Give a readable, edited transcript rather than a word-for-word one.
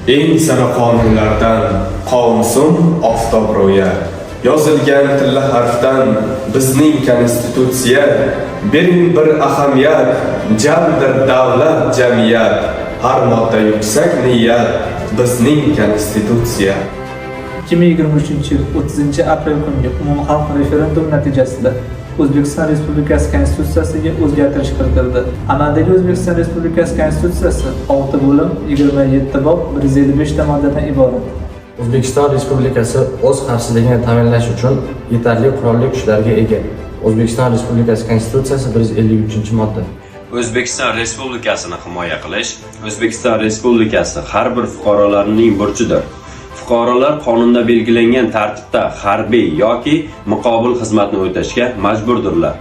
Eng sara qonunlardan qonsun oftob ro'ya. Yozilgan tilla harfdan bizning konstitutsiya. Bering bir ahamiyat, jamdir davlat jamiyat. Har modda yuksak niyat, bizning konstitutsiya. 2023-yil 30-aprel kungi umumxalq referendum natijasida O'zbekiston Respublikasi Konstitutsiyasiga o'zgartirish kiritildi. Amaldagi O'zbekiston Respublikasi Konstitutsiyasi 6 bo'lim, 27 bob, 155 ta moddadan iborat. O'zbekiston Respublikasi o'z xavfsizligini ta'minlash uchun yetarli qurolli kuchlarga ega. O'zbekiston Respublikasi Konstitutsiyasi 153-modda. O'zbekiston Respublikasini himoya qilish O'zbekiston Respublikasi har bir fuqarolarining burchidir. Fuqarolar qonunda belgilangan tartibda harbiy yoki muqobil xizmatni o'tashga majburdirlar.